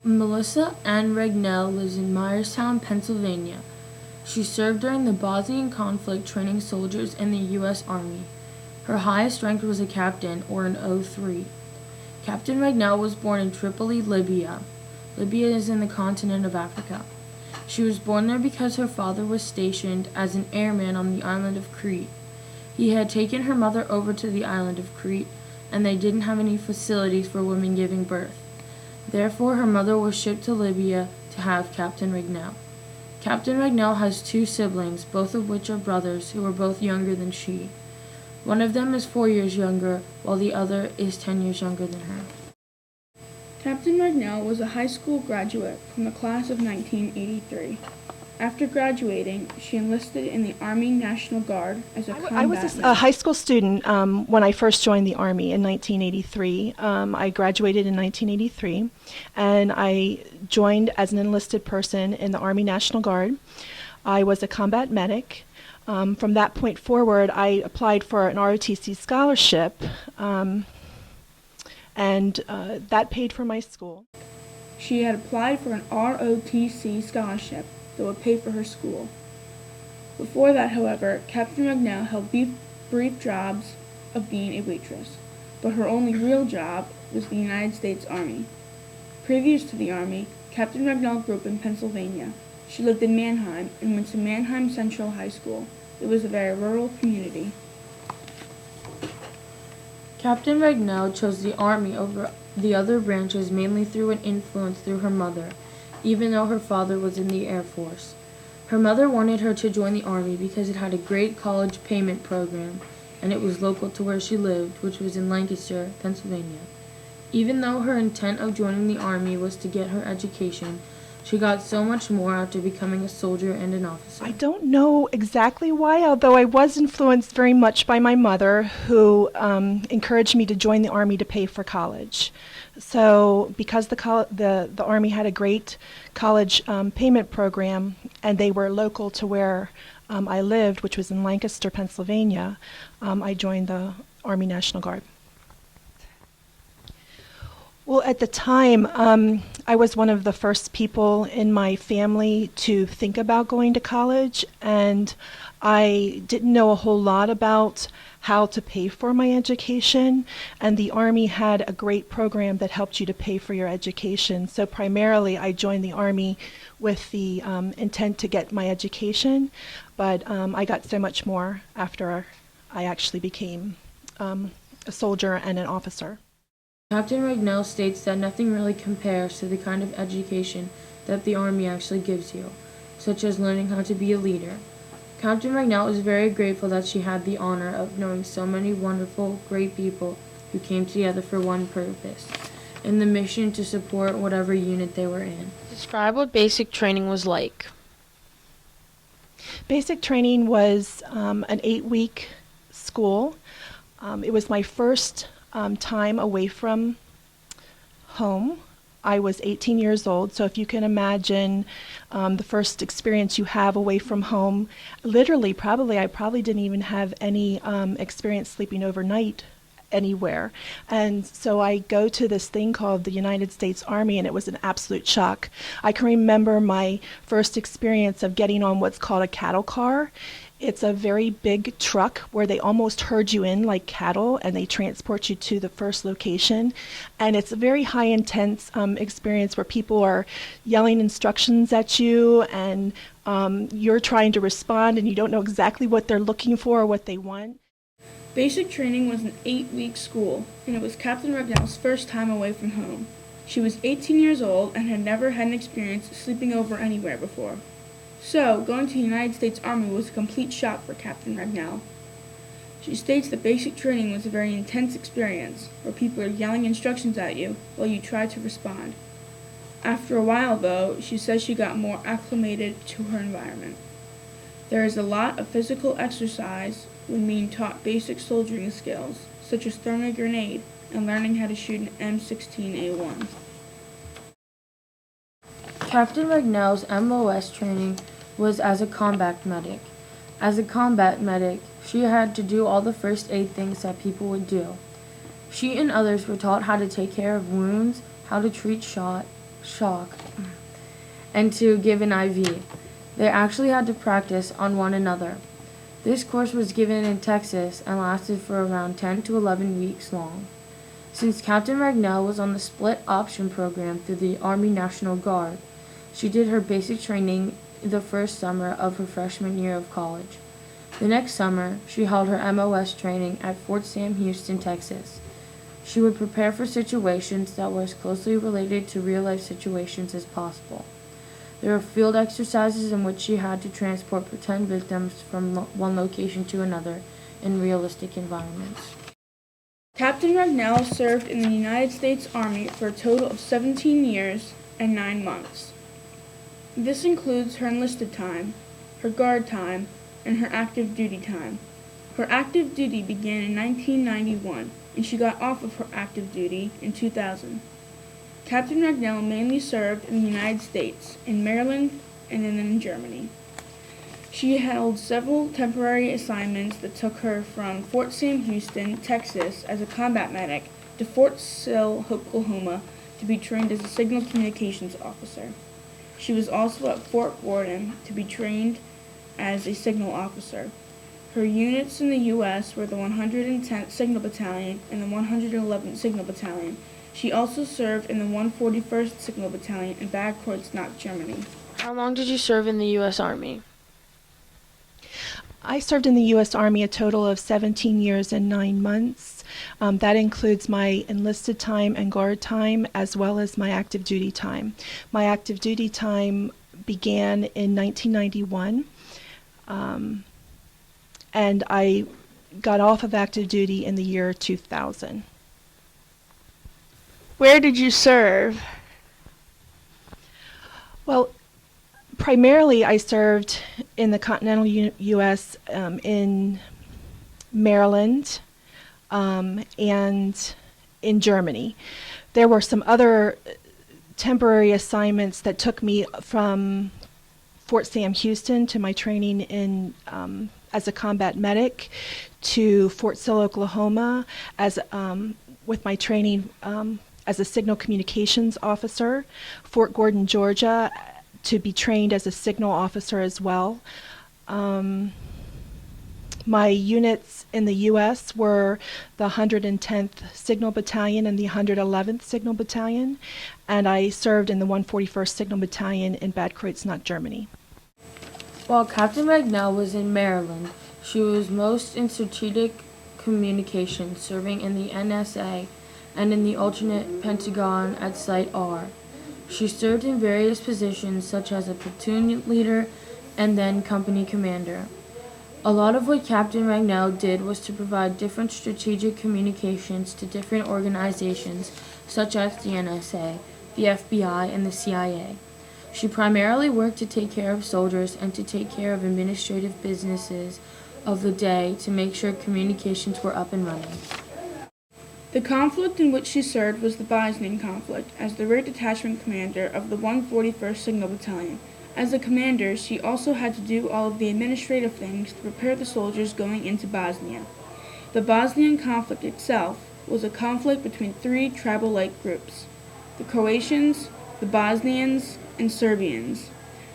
Melissa Ann Regnell lives in Myerstown, Pennsylvania. She served during the Bosnian Conflict training soldiers in the U.S. Army. Her highest rank was a captain, or an O3. Captain Regnell was born in Tripoli, Libya. Libya is in the continent of Africa. She was born there because her father was stationed as an airman on the island of Crete. He had taken her mother over to the island of Crete, and they didn't have any facilities for women giving birth. Therefore, her mother was shipped to Libya to have Captain Regnell. Captain Regnell has two siblings, both of which are brothers, who are both younger than she. One of them is 4 years younger, while the other is 10 years younger than her. Captain Regnell was a high school graduate from the class of 1983. After graduating, she enlisted in the Army National Guard as a combat I was a high school student when I first joined the Army in 1983. I graduated in 1983, and I joined as an enlisted person in the Army National Guard. I was a combat medic. From that point forward, I applied for an ROTC scholarship, and that paid for my school. She had applied for an ROTC scholarship that would pay for her school. Before that, however, Captain Regnell held brief jobs of being a waitress, but her only real job was the United States Army. Previous to the Army, Captain Regnell grew up in Pennsylvania. She lived in Mannheim and went to Mannheim Central High School. It was a very rural community. Captain Regnell chose the Army over the other branches mainly through an influence through her mother, even though her father was in the Air Force. Her mother wanted her to join the Army because it had a great college payment program, and it was local to where she lived, which was in Lancaster, Pennsylvania. Even though her intent of joining the Army was to get her education, she got so much more after becoming a soldier and an officer. I don't know exactly why, although I was influenced very much by my mother, who encouraged me to join the Army to pay for college. So because the Army had a great college payment program, and they were local to where I lived, which was in Lancaster, Pennsylvania, I joined the Army National Guard. Well, at the time, I was one of the first people in my family to think about going to college, and I didn't know a whole lot about how to pay for my education, and the Army had a great program that helped you to pay for your education. So primarily, I joined the Army with the intent to get my education, but I got so much more after I actually became a soldier and an officer. Captain Regnell states that nothing really compares to the kind of education that the Army actually gives you, such as learning how to be a leader. Captain Regnell is very grateful that she had the honor of knowing so many wonderful, great people who came together for one purpose, in the mission to support whatever unit they were in. Describe what basic training was like. Basic training was an 8-week school. It was my first time away from home. I was 18 years old, so if you can imagine the first experience you have away from home, literally, I probably didn't even have any experience sleeping overnight anywhere. And so I go to this thing called the United States Army, and it was an absolute shock. I can remember my first experience of getting on what's called a cattle car. It's a very big truck where they almost herd you in like cattle, and they transport you to the first location. And it's a very high intense experience where people are yelling instructions at you, and you're trying to respond, and you don't know exactly what they're looking for or what they want. Basic training was an 8-week school, and it was Captain Regnell's first time away from home. She was 18 years old and had never had an experience sleeping over anywhere before. So, going to the United States Army was a complete shock for Captain Regnell. She states that basic training was a very intense experience, where people are yelling instructions at you while you try to respond. After a while, though, she says she got more acclimated to her environment. There is a lot of physical exercise when being taught basic soldiering skills, such as throwing a grenade and learning how to shoot an M16A1. Captain Regnell's MOS training was as a combat medic. As a combat medic, she had to do all the first aid things that people would do. She and others were taught how to take care of wounds, how to treat shock and to give an IV. They actually had to practice on one another. This course was given in Texas and lasted for around 10 to 11 weeks long. Since Captain Regnell was on the split option program through the Army National Guard, she did her basic training the first summer of her freshman year of college. The next summer, she held her MOS training at Fort Sam Houston, Texas. She would prepare for situations that were as closely related to real-life situations as possible. There were field exercises in which she had to transport pretend victims from one location to another in realistic environments. Captain Regnell served in the United States Army for a total of 17 years and 9 months. This includes her enlisted time, her guard time, and her active duty time. Her active duty began in 1991, and she got off of her active duty in 2000. Captain Regnell mainly served in the United States, in Maryland, and then in Germany. She held several temporary assignments that took her from Fort Sam Houston, Texas, as a combat medic to Fort Sill, Oklahoma, to be trained as a signal communications officer. She was also at Fort Gordon to be trained as a signal officer. Her units in the U.S. were the 110th Signal Battalion and the 111th Signal Battalion. She also served in the 141st Signal Battalion in Bad Kreuznach, Germany. How long did you serve in the U.S. Army? I served in the U.S. Army a total of 17 years and 9 months. That includes my enlisted time and guard time, as well as my active duty time. My active duty time began in 1991, and I got off of active duty in the year 2000. Where did you serve? Well, primarily I served in the continental U.S., in Maryland, and in Germany. There were some other temporary assignments that took me from Fort Sam Houston to my training in as a combat medic, to Fort Sill, Oklahoma, as with my training as a signal communications officer, Fort Gordon, Georgia, to be trained as a signal officer as well. My units in the U.S. were the 110th Signal Battalion and the 111th Signal Battalion, and I served in the 141st Signal Battalion in Bad Kreuznach, Germany. While Captain Regnell was in Maryland, she was most in strategic communications, serving in the NSA and in the Alternate Pentagon at Site R. She served in various positions such as a platoon leader and then company commander. A lot of what Captain Regnell did was to provide different strategic communications to different organizations such as the NSA, the FBI, and the CIA. She primarily worked to take care of soldiers and to take care of administrative businesses of the day to make sure communications were up and running. The conflict in which she served was the Bosnian Conflict as the rear detachment commander of the 141st Signal Battalion. As a commander, she also had to do all of the administrative things to prepare the soldiers going into Bosnia. The Bosnian conflict itself was a conflict between three tribal-like groups: the Croatians, the Bosnians, and Serbians.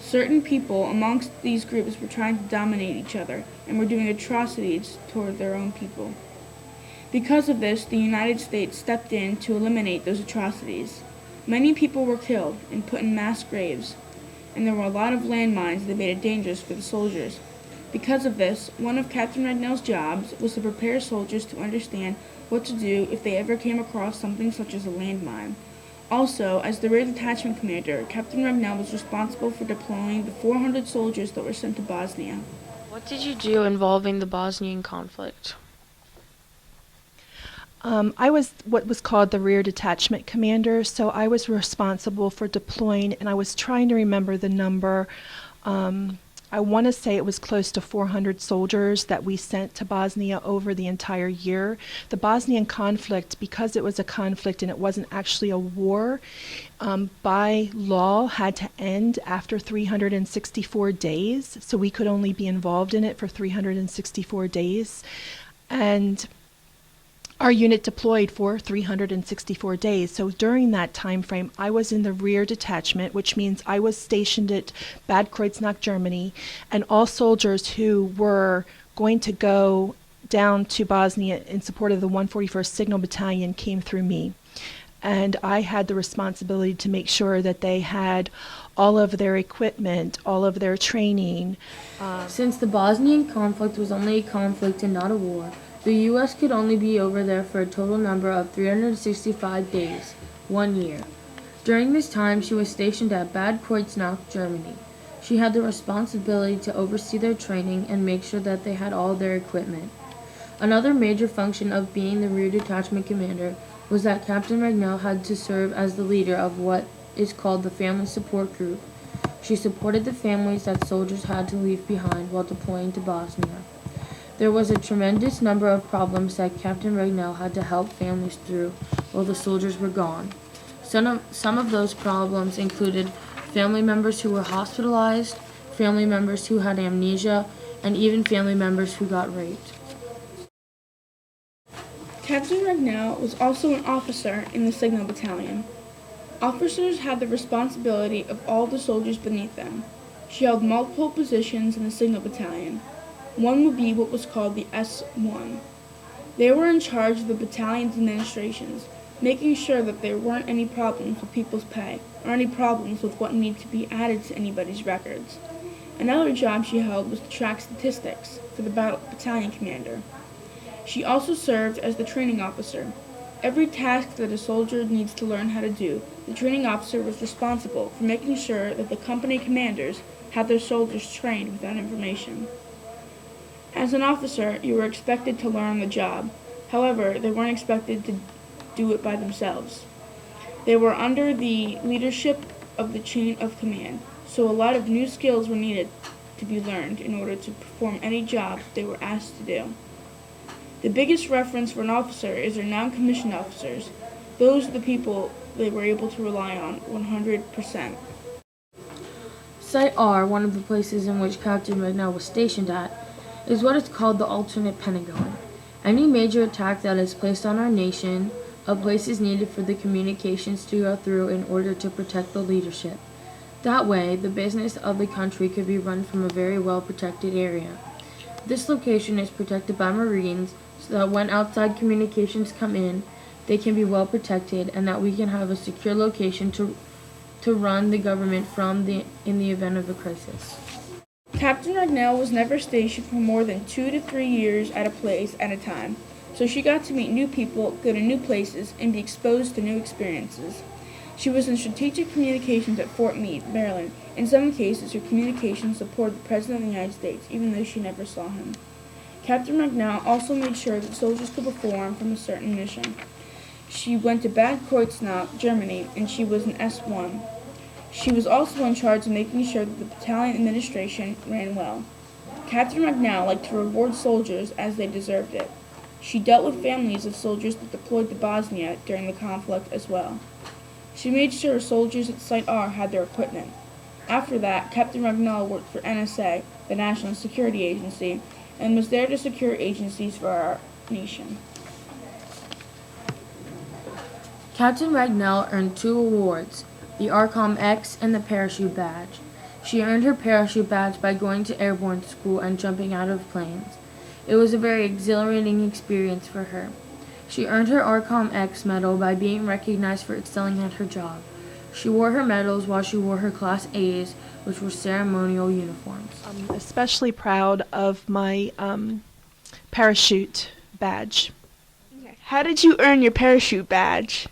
Certain people amongst these groups were trying to dominate each other and were doing atrocities toward their own people. Because of this, the United States stepped in to eliminate those atrocities. Many people were killed and put in mass graves, and there were a lot of landmines that made it dangerous for the soldiers. Because of this, one of Captain Regnell's jobs was to prepare soldiers to understand what to do if they ever came across something such as a landmine. Also, as the rear detachment commander, Captain Regnell was responsible for deploying the 400 soldiers that were sent to Bosnia. What did you do involving the Bosnian conflict? I was what was called the rear detachment commander, so I was responsible for deploying, and I was trying to remember the number. I want to say it was close to 400 soldiers that we sent to Bosnia over the entire year. The Bosnian conflict, because it was a conflict and it wasn't actually a war, by law had to end after 364 days, so we could only be involved in it for 364 days. And our unit deployed for 364 days. So during that time frame, I was in the rear detachment, which means I was stationed at Bad Kreuznach, Germany, and all soldiers who were going to go down to Bosnia in support of the 141st Signal Battalion came through me. And I had the responsibility to make sure that they had all of their equipment, all of their training. Since the Bosnian conflict was only a conflict and not a war, the U.S. could only be over there for a total number of 365 days, 1 year. During this time, she was stationed at Bad Kreuznach, Germany. She had the responsibility to oversee their training and make sure that they had all their equipment. Another major function of being the rear detachment commander was that Captain Regnell had to serve as the leader of what is called the Family Support Group. She supported the families that soldiers had to leave behind while deploying to Bosnia. There was a tremendous number of problems that Captain Regnell had to help families through while the soldiers were gone. Some of those problems included family members who were hospitalized, family members who had amnesia, and even family members who got raped. Captain Regnell was also an officer in the Signal Battalion. Officers had the responsibility of all the soldiers beneath them. She held multiple positions in the Signal Battalion. One would be what was called the S1. They were in charge of the battalion's administrations, making sure that there weren't any problems with people's pay or any problems with what needed to be added to anybody's records. Another job she held was to track statistics for the battalion commander. She also served as the training officer. Every task that a soldier needs to learn how to do, the training officer was responsible for making sure that the company commanders had their soldiers trained with that information. As an officer, you were expected to learn the job. However, they weren't expected to do it by themselves. They were under the leadership of the chain of command, so a lot of new skills were needed to be learned in order to perform any job they were asked to do. The biggest reference for an officer is their non-commissioned officers. Those are the people they were able to rely on 100%. Site R, one of the places in which Captain Regnell was stationed at, is what is called the Alternate Pentagon. Any major attack that is placed on our nation, a place is needed for the communications to go through in order to protect the leadership. That way, the business of the country could be run from a very well-protected area. This location is protected by Marines so that when outside communications come in, they can be well protected and that we can have a secure location to run the government from in the event of a crisis. Captain Regnell was never stationed for more than 2 to 3 years at a place at a time, so she got to meet new people, go to new places, and be exposed to new experiences. She was in strategic communications at Fort Meade, Maryland. In some cases, her communications supported the President of the United States, even though she never saw him. Captain Regnell also made sure that soldiers could perform from a certain mission. She went to Bad Kreuznach, Germany, and she was an S1. She was also in charge of making sure that the battalion administration ran well. Captain Regnell liked to reward soldiers as they deserved it. She dealt with families of soldiers that deployed to Bosnia during the conflict as well. She made sure soldiers at Site R had their equipment. After that, Captain Regnell worked for NSA, the National Security Agency, and was there to secure agencies for our nation. Captain Regnell earned 2 awards, the ARCOM X and the Parachute Badge. She earned her parachute badge by going to airborne school and jumping out of planes. It was a very exhilarating experience for her. She earned her ARCOM X medal by being recognized for excelling at her job. She wore her medals while she wore her Class A's, which were ceremonial uniforms. I'm especially proud of my parachute badge. How did you earn your parachute badge?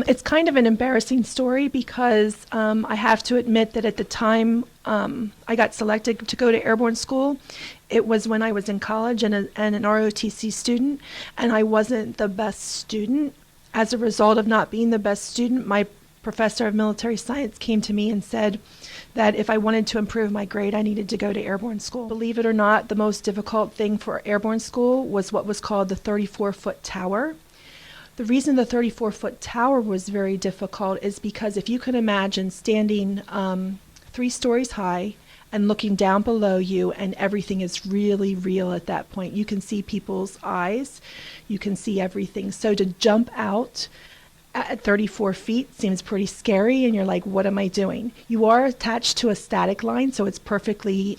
It's kind of an embarrassing story because I have to admit that at the time I got selected to go to airborne school, it was when I was in college and an ROTC student, and I wasn't the best student. As a result of not being the best student, my professor of military science came to me and said that if I wanted to improve my grade, I needed to go to airborne school. Believe it or not, the most difficult thing for airborne school was what was called the 34-foot tower. The reason the 34-foot tower was very difficult is because if you can imagine standing 3 stories high and looking down below you, and everything is really real at that point. You can see people's eyes, you can see everything. So to jump out at 34 feet seems pretty scary, and you're like, what am I doing? You are attached to a static line, so it's perfectly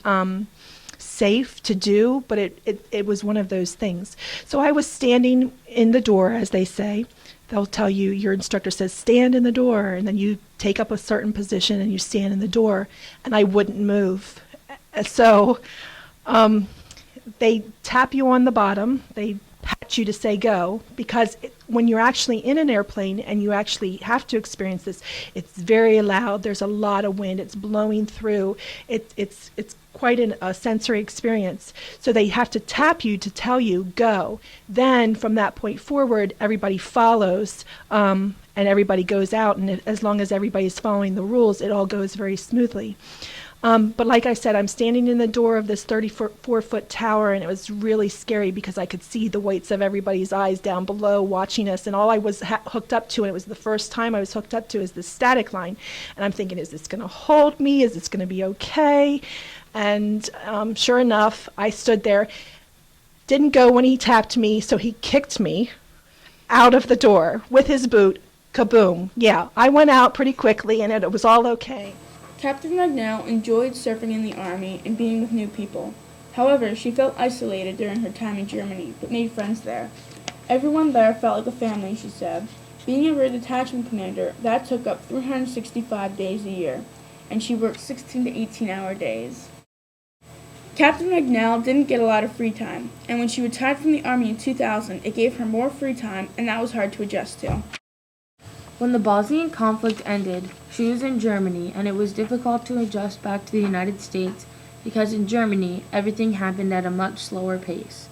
safe to do, but it was one of those things. So I was standing in the door, as they say. They'll tell you, your instructor says, stand in the door, and then you take up a certain position and you stand in the door, and I wouldn't move. So they tap you on the bottom, they pat you to say go, because when you're actually in an airplane and you actually have to experience this, it's very loud, there's a lot of wind, it's blowing through, it's quite a sensory experience. So they have to tap you to tell you go. Then from that point forward, everybody follows, and everybody goes out, and as long as everybody's following the rules, it all goes very smoothly. But like I said, I'm standing in the door of this 34-foot tower, and it was really scary because I could see the whites of everybody's eyes down below watching us, and all I was hooked up to, and it was the first time I was hooked up to, is this static line. And I'm thinking, is this going to hold me? Is this going to be okay? And sure enough, I stood there. Didn't go when he tapped me, so he kicked me out of the door with his boot. Kaboom. Yeah, I went out pretty quickly, and it was all okay. Captain Regnell enjoyed surfing in the Army and being with new people. However, she felt isolated during her time in Germany, but made friends there. Everyone there felt like a family, she said. Being a rear detachment commander, that took up 365 days a year, and she worked 16 to 18-hour days. Captain Regnell didn't get a lot of free time, and when she retired from the Army in 2000, it gave her more free time, and that was hard to adjust to. When the Bosnian conflict ended, she was in Germany, and it was difficult to adjust back to the United States because in Germany, everything happened at a much slower pace.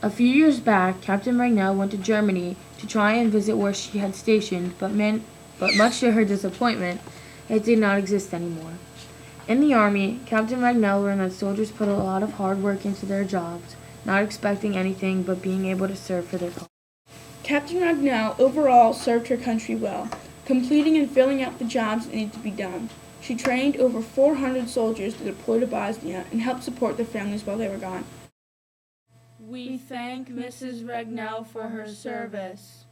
A few years back, Captain Regnell went to Germany to try and visit where she had stationed, but much to her disappointment, it did not exist anymore. In the Army, Captain Regnell learned that soldiers put a lot of hard work into their jobs, not expecting anything but being able to serve for their country. Captain Regnell overall served her country well, completing and filling out the jobs that needed to be done. She trained over 400 soldiers to deploy to Bosnia and helped support their families while they were gone. We thank Mrs. Regnell for her service.